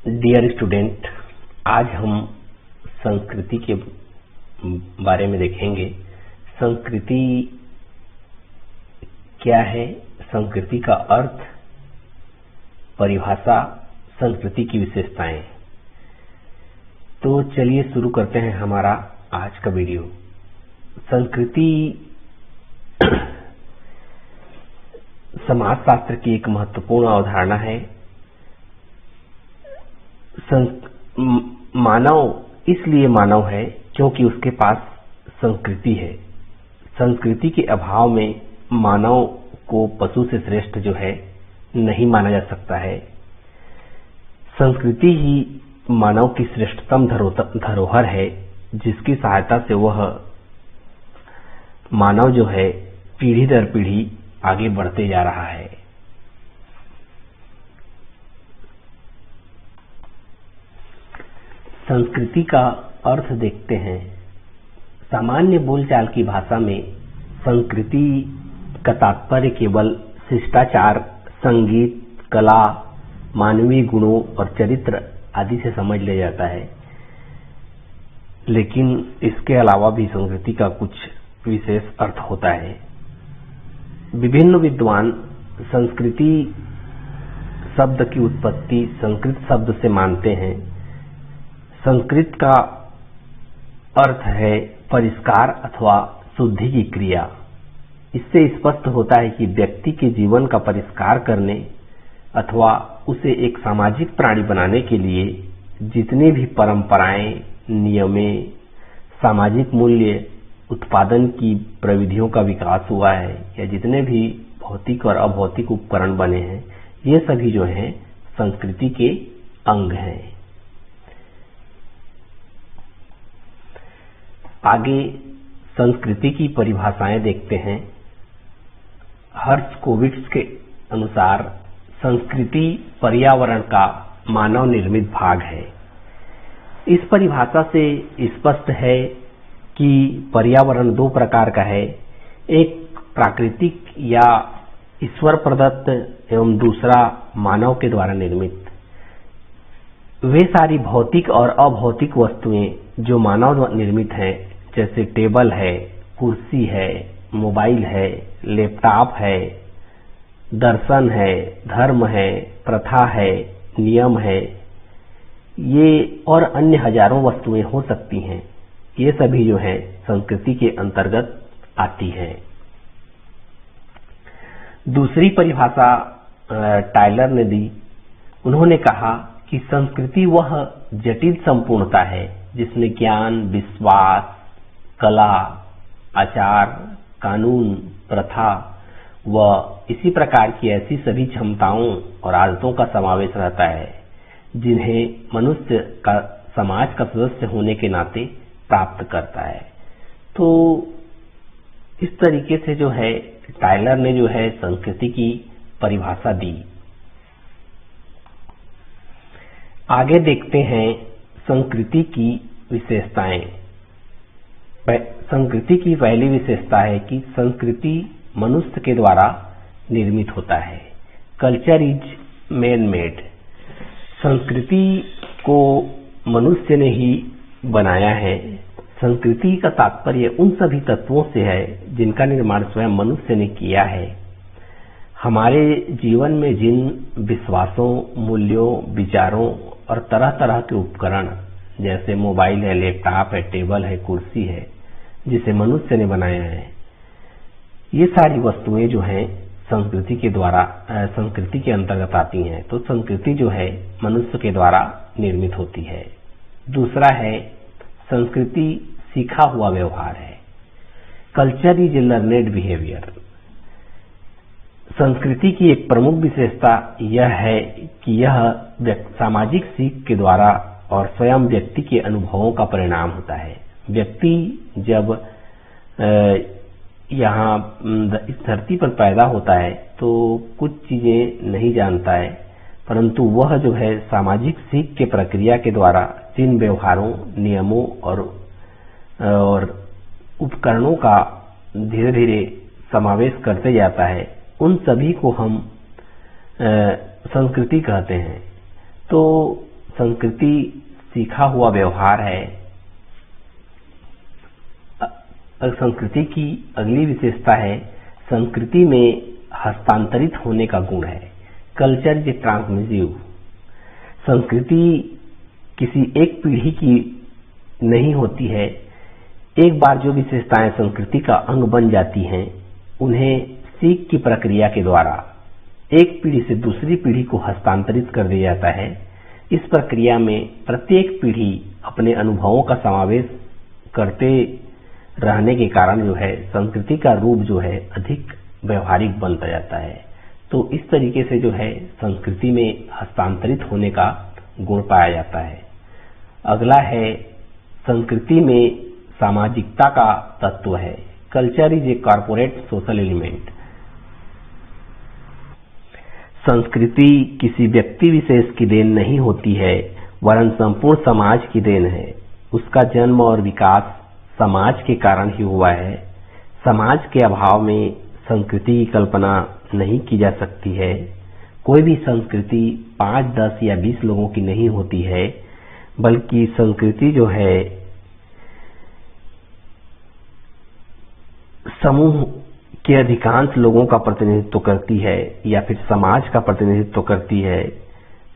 Dear student, आज हम संस्कृति के बारे में देखेंगे। संस्कृति क्या है, संस्कृति का अर्थ, परिभाषा, संस्कृति की विशेषताएं। तो चलिए शुरू करते हैं हमारा आज का वीडियो। संस्कृति समाजशास्त्र की एक महत्वपूर्ण अवधारणा है। मानव इसलिए मानव है क्योंकि उसके पास संस्कृति है। संस्कृति के अभाव में मानव को पशु से श्रेष्ठ जो है नहीं माना जा सकता है। संस्कृति ही मानव की श्रेष्ठतम धरोहर है, जिसकी सहायता से वह मानव जो है पीढ़ी दर पीढ़ी आगे बढ़ते जा रहा है। संस्कृति का अर्थ देखते हैं। सामान्य बोलचाल की भाषा में संस्कृति का तात्पर्य केवल शिष्टाचार, संगीत, कला, मानवीय गुणों और चरित्र आदि से समझ लिया जाता है, लेकिन इसके अलावा भी संस्कृति का कुछ विशेष अर्थ होता है। विभिन्न विद्वान संस्कृति शब्द की उत्पत्ति संस्कृत शब्द से मानते हैं। संस्कृत का अर्थ है परिष्कार अथवा शुद्धि की क्रिया। इससे स्पष्ट होता है कि व्यक्ति के जीवन का परिष्कार करने अथवा उसे एक सामाजिक प्राणी बनाने के लिए जितने भी परंपराएं, नियमें, सामाजिक मूल्य, उत्पादन की प्रविधियों का विकास हुआ है, या जितने भी भौतिक और अभौतिक उपकरण बने हैं, ये सभी जो हैं संस्कृति के अंग हैं। आगे संस्कृति की परिभाषाएं देखते हैं। हर्ट्ज़कोविट्ज़ के अनुसार संस्कृति पर्यावरण का मानव निर्मित भाग है। इस परिभाषा से स्पष्ट है कि पर्यावरण दो प्रकार का है, एक प्राकृतिक या ईश्वर प्रदत्त एवं दूसरा मानव के द्वारा निर्मित। वे सारी भौतिक और अभौतिक वस्तुएं जो मानव निर्मित हैं, जैसे टेबल है, कुर्सी है, मोबाइल है, लैपटॉप है, दर्शन है, धर्म है, प्रथा है, नियम है, ये और अन्य हजारों वस्तुएं हो सकती हैं। ये सभी जो है संस्कृति के अंतर्गत आती है। दूसरी परिभाषा टायलर ने दी। उन्होंने कहा कि संस्कृति वह जटिल संपूर्णता है जिसमें ज्ञान, विश्वास, कला, आचार, कानून, प्रथा व इसी प्रकार की ऐसी सभी क्षमताओं और आदतों का समावेश रहता है जिन्हें मनुष्य का समाज का सदस्य होने के नाते प्राप्त करता है। तो इस तरीके से जो है टायलर ने जो है संस्कृति की परिभाषा दी। आगे देखते हैं संस्कृति की विशेषताएं। संस्कृति की पहली विशेषता है कि संस्कृति मनुष्य के द्वारा निर्मित होता है। Culture is man made. संस्कृति को मनुष्य ने ही बनाया है। संस्कृति का तात्पर्य उन सभी तत्वों से है जिनका निर्माण स्वयं मनुष्य ने किया है। हमारे जीवन में जिन विश्वासों, मूल्यों, विचारों और तरह तरह के उपकरण, जैसे मोबाइल है, लैपटॉप है, टेबल है, कुर्सी है, जिसे मनुष्य ने बनाया है, ये सारी वस्तुएं जो हैं संस्कृति के द्वारा संस्कृति के अंतर्गत आती हैं। तो संस्कृति जो है मनुष्य के द्वारा निर्मित होती है। दूसरा है संस्कृति सीखा हुआ व्यवहार है। Culture is learned behaviour. संस्कृति की एक प्रमुख विशेषता यह है कि यह सामाजिक सीख के द्वारा और स्वयं व्यक्ति के अनुभवों का परिणाम होता है। व्यक्ति जब यहाँ इस धरती पर पैदा होता है तो कुछ चीजें नहीं जानता है, परंतु वह जो है सामाजिक सीख के प्रक्रिया के द्वारा जिन व्यवहारों, नियमों और उपकरणों का धीरे धीरे समावेश करते जाता है, उन सभी को हम संस्कृति कहते हैं। तो संस्कृति सीखा हुआ व्यवहार है। संस्कृति की अगली विशेषता है संस्कृति में हस्तांतरित होने का गुण है। Culture is transmissive. संस्कृति किसी एक पीढ़ी की नहीं होती है। एक बार जो विशेषताएं संस्कृति का अंग बन जाती हैं, उन्हें सीख की प्रक्रिया के द्वारा एक पीढ़ी से दूसरी पीढ़ी को हस्तांतरित कर दिया जाता है। इस प्रक्रिया में प्रत्येक पीढ़ी अपने अनुभवों का समावेश करते रहने के कारण जो है संस्कृति का रूप जो है अधिक व्यवहारिक बनता जाता है। तो इस तरीके से जो है संस्कृति में हस्तांतरित होने का गुण पाया जाता है। अगला है संस्कृति में सामाजिकता का तत्व है। Culture is a corporate social element. संस्कृति किसी व्यक्ति विशेष की देन नहीं होती है, वरन संपूर्ण समाज की देन है। उसका जन्म और विकास समाज के कारण ही हुआ है। समाज के अभाव में संस्कृति की कल्पना नहीं की जा सकती है। कोई भी संस्कृति 5, 10 या 20 लोगों की नहीं होती है, बल्कि संस्कृति जो है समूह के अधिकांश लोगों का प्रतिनिधित्व करती है या फिर समाज का प्रतिनिधित्व करती है।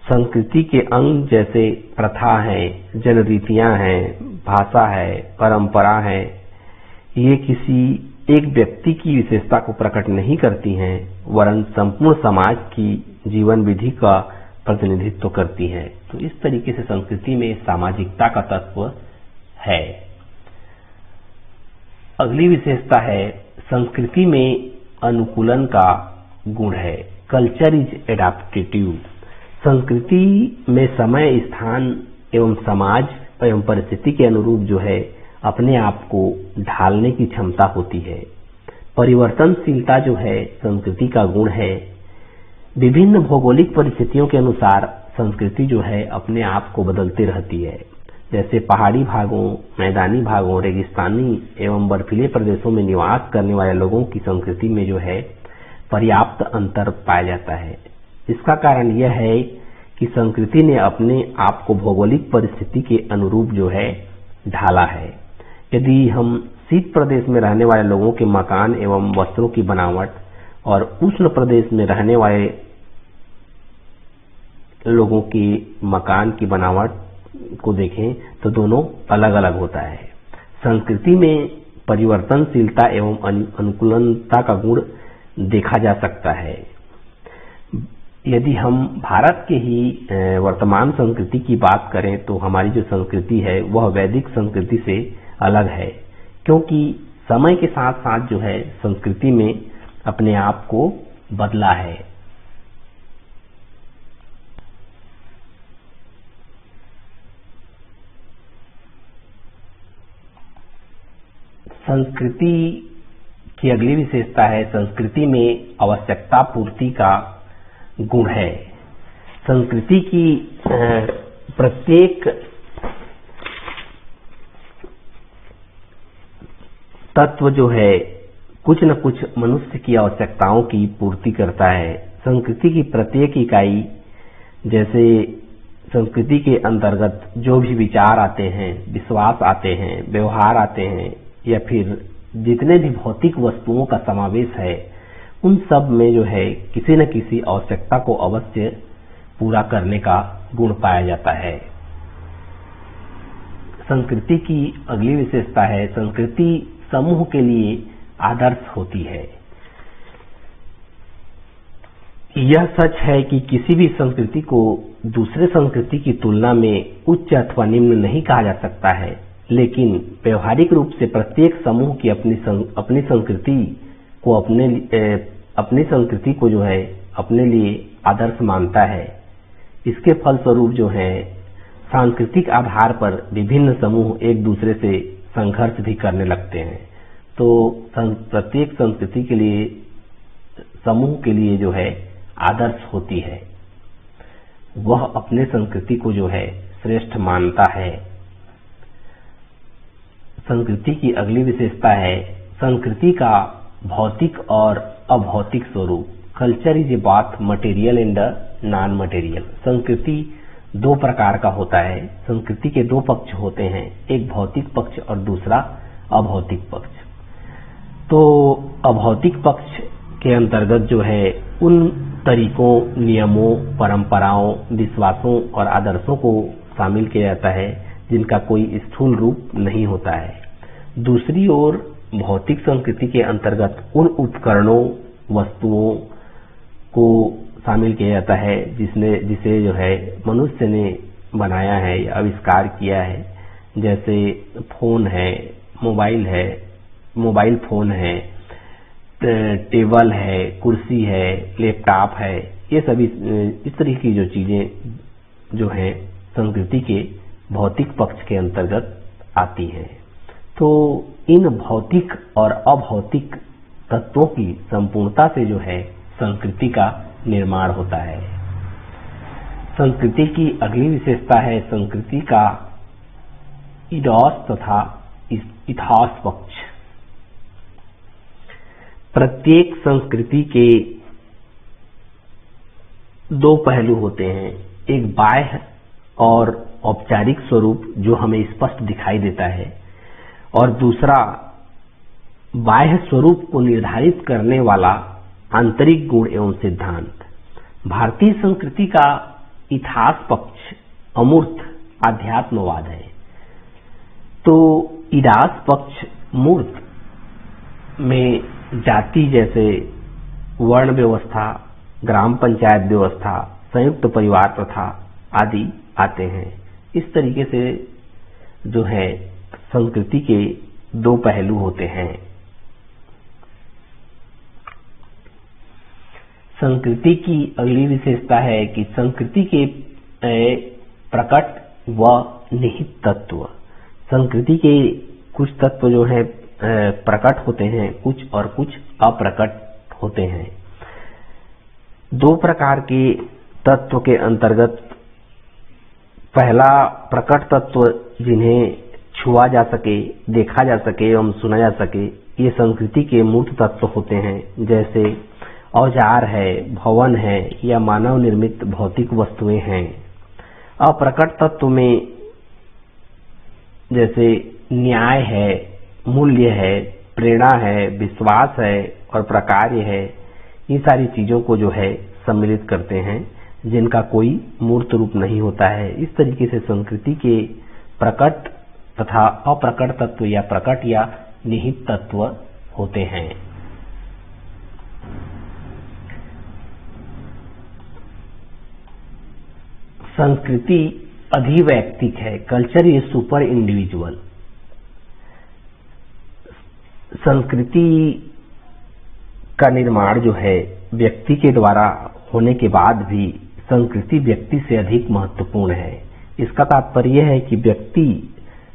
संस्कृति के अंग जैसे प्रथा है, जनरीतियां हैं, भाषा है, परंपरा है, ये किसी एक व्यक्ति की विशेषता को प्रकट नहीं करती हैं, वरन संपूर्ण समाज की जीवन विधि का प्रतिनिधित्व करती हैं। तो इस तरीके से संस्कृति में सामाजिकता का तत्व है। अगली विशेषता है संस्कृति में अनुकूलन का गुण है। Culture is adaptive. संस्कृति में समय, स्थान एवं समाज एवं परिस्थिति के अनुरूप जो है अपने आप को ढालने की क्षमता होती है। परिवर्तनशीलता जो है संस्कृति का गुण है। विभिन्न भौगोलिक परिस्थितियों के अनुसार संस्कृति जो है अपने आप को बदलती रहती है। जैसे पहाड़ी भागों, मैदानी भागों, रेगिस्तानी एवं बर्फीले प्रदेशों में निवास करने वाले लोगों की संस्कृति में जो है पर्याप्त अंतर पाया जाता है। इसका कारण यह है कि संस्कृति ने अपने आप को भौगोलिक परिस्थिति के अनुरूप जो है ढाला है। यदि हम शीत प्रदेश में रहने वाले लोगों के मकान एवं वस्त्रों की बनावट और उष्ण प्रदेश में रहने वाले लोगों के मकान की बनावट को देखें तो दोनों अलग अलग होता है। संस्कृति में परिवर्तनशीलता एवं अनुकूलनता का गुण देखा जा सकता है। यदि हम भारत के ही वर्तमान संस्कृति की बात करें तो हमारी जो संस्कृति है वह वैदिक संस्कृति से अलग है, क्योंकि समय के साथ साथ जो है संस्कृति में अपने आप को बदला है। संस्कृति की अगली विशेषता है संस्कृति में आवश्यकता पूर्ति का गुण है। संस्कृति की प्रत्येक तत्व जो है कुछ न कुछ मनुष्य की आवश्यकताओं की पूर्ति करता है। संस्कृति की प्रत्येक इकाई, जैसे संस्कृति के अंतर्गत जो भी विचार आते हैं, विश्वास आते हैं, व्यवहार आते हैं या फिर जितने भी भौतिक वस्तुओं का समावेश है, उन सब में जो है किसी न किसी आवश्यकता को अवश्य पूरा करने का गुण पाया जाता है। संस्कृति की अगली विशेषता है संस्कृति समूह के लिए आदर्श होती है। यह सच है कि किसी भी संस्कृति को दूसरे संस्कृति की तुलना में उच्च अथवा निम्न नहीं कहा जा सकता है, लेकिन व्यवहारिक रूप से प्रत्येक समूह की अपनी संस्कृति को जो है अपने लिए आदर्श मानता है। इसके फलस्वरूप जो है सांस्कृतिक आधार पर विभिन्न समूह एक दूसरे से संघर्ष भी करने लगते हैं। तो प्रत्येक संस्कृति के लिए, समूह के लिए जो है आदर्श होती है, वह अपने संस्कृति को जो है श्रेष्ठ मानता है। संस्कृति की अगली विशेषता है संस्कृति का भौतिक और अभौतिक स्वरूप। कल्चर इज ए बात मटेरियल एंड नॉन मटेरियल। संस्कृति दो प्रकार का होता है। संस्कृति के दो पक्ष होते हैं, एक भौतिक पक्ष और दूसरा अभौतिक पक्ष। तो अभौतिक पक्ष के अंतर्गत जो है उन तरीकों, नियमों, परंपराओं, विश्वासों और आदर्शों को शामिल किया जाता है जिनका कोई स्थूल रूप नहीं होता है। दूसरी ओर भौतिक संस्कृति के अंतर्गत उन उपकरणों, वस्तुओं को शामिल किया जाता है जिसे जो है मनुष्य ने बनाया है या आविष्कार किया है। जैसे फोन है, मोबाइल फोन है, टेबल है, कुर्सी है, लैपटॉप है, ये सभी इस तरह की जो चीजें जो है संस्कृति के भौतिक पक्ष के अंतर्गत आती हैं। तो इन भौतिक और अभौतिक तत्वों की संपूर्णता से जो है संस्कृति का निर्माण होता है। संस्कृति की अगली विशेषता है संस्कृति का ईडॉस तथा इथॉस पक्ष। प्रत्येक संस्कृति के दो पहलू होते हैं, एक बाह्य और औपचारिक स्वरूप जो हमें स्पष्ट दिखाई देता है, और दूसरा बाह्य स्वरूप को निर्धारित करने वाला आंतरिक गुण एवं सिद्धांत। भारतीय संस्कृति का इथास पक्ष अमूर्त आध्यात्मवाद है। तो ईडास पक्ष मूर्त में जाति जैसे वर्ण व्यवस्था, ग्राम पंचायत व्यवस्था, संयुक्त परिवार प्रथा आदि आते हैं। इस तरीके से जो है संस्कृति के दो पहलू होते हैं। संस्कृति की अगली विशेषता है कि संस्कृति के प्रकट व निहित तत्व। संस्कृति के कुछ तत्व जो है प्रकट होते हैं, कुछ और कुछ अप्रकट होते हैं। दो प्रकार के तत्व के अंतर्गत पहला प्रकट तत्व जिन्हें छुआ जा सके, देखा जा सके एवं सुना जा सके, ये संस्कृति के मूर्त तत्व होते हैं। जैसे औजार है, भवन है या मानव निर्मित भौतिक वस्तुएं हैं। अप्रकट तत्व में जैसे न्याय है, मूल्य है, प्रेरणा है, विश्वास है और प्रकार्य है, ये सारी चीजों को जो है सम्मिलित करते हैं जिनका कोई मूर्त रूप नहीं होता है। इस तरीके से संस्कृति के प्रकट तथा अप्रकट तत्व या प्रकट या निहित तत्व होते हैं। संस्कृति अधिवैयक्तिक है, कल्चर इज सुपर इंडिविजुअल। संस्कृति का निर्माण जो है व्यक्ति के द्वारा होने के बाद भी संस्कृति व्यक्ति से अधिक महत्वपूर्ण है। इसका तात्पर्य है कि व्यक्ति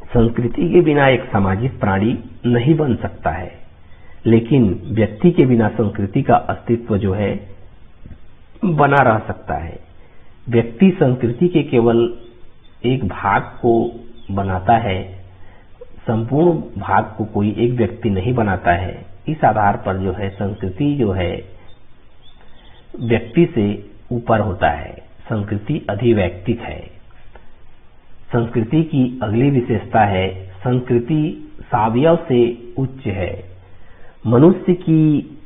संस्कृति के बिना एक सामाजिक प्राणी नहीं बन सकता है, लेकिन व्यक्ति के बिना संस्कृति का अस्तित्व जो है बना रह सकता है। व्यक्ति संस्कृति के केवल एक भाग को बनाता है, संपूर्ण भाग को कोई एक व्यक्ति नहीं बनाता है। इस आधार पर जो है संस्कृति जो है व्यक्ति से ऊपर होता है, संस्कृति अधिवैयक्तिक है। संस्कृति की अगली विशेषता है संस्कृति सावयव से उच्च है। मनुष्य की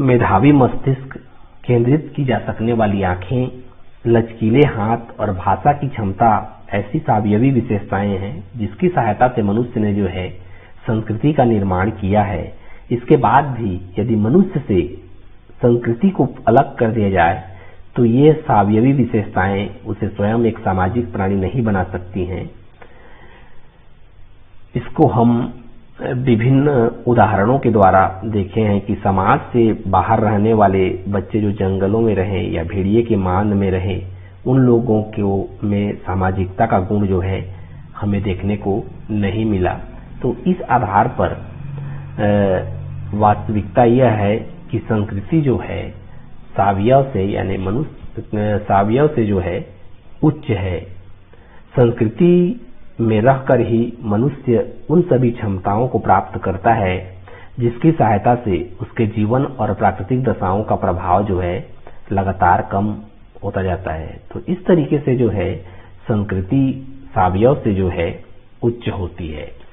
मेधावी मस्तिष्क, केंद्रित की जा सकने वाली आंखें, लचकीले हाथ और भाषा की क्षमता ऐसी सावयवी विशेषताएं हैं जिसकी सहायता से मनुष्य ने जो है संस्कृति का निर्माण किया है। इसके बाद भी यदि मनुष्य से संस्कृति को अलग कर दिया जाए तो ये सावयवी विशेषताएं उसे स्वयं एक सामाजिक प्राणी नहीं बना सकती हैं। इसको हम विभिन्न उदाहरणों के द्वारा देखे हैं कि समाज से बाहर रहने वाले बच्चे जो जंगलों में रहे या भेड़िए के मांद में रहे, उन लोगों के में सामाजिकता का गुण जो है हमें देखने को नहीं मिला। तो इस आधार पर वास्तविकता यह है कि संस्कृति जो है सावयव से यानी मनुष्य सावयव से जो है उच्च है। संस्कृति में रहकर ही मनुष्य उन सभी क्षमताओं को प्राप्त करता है जिसकी सहायता से उसके जीवन और प्राकृतिक दशाओं का प्रभाव जो है लगातार कम होता जाता है। तो इस तरीके से जो है संस्कृति सावयव से जो है उच्च होती है।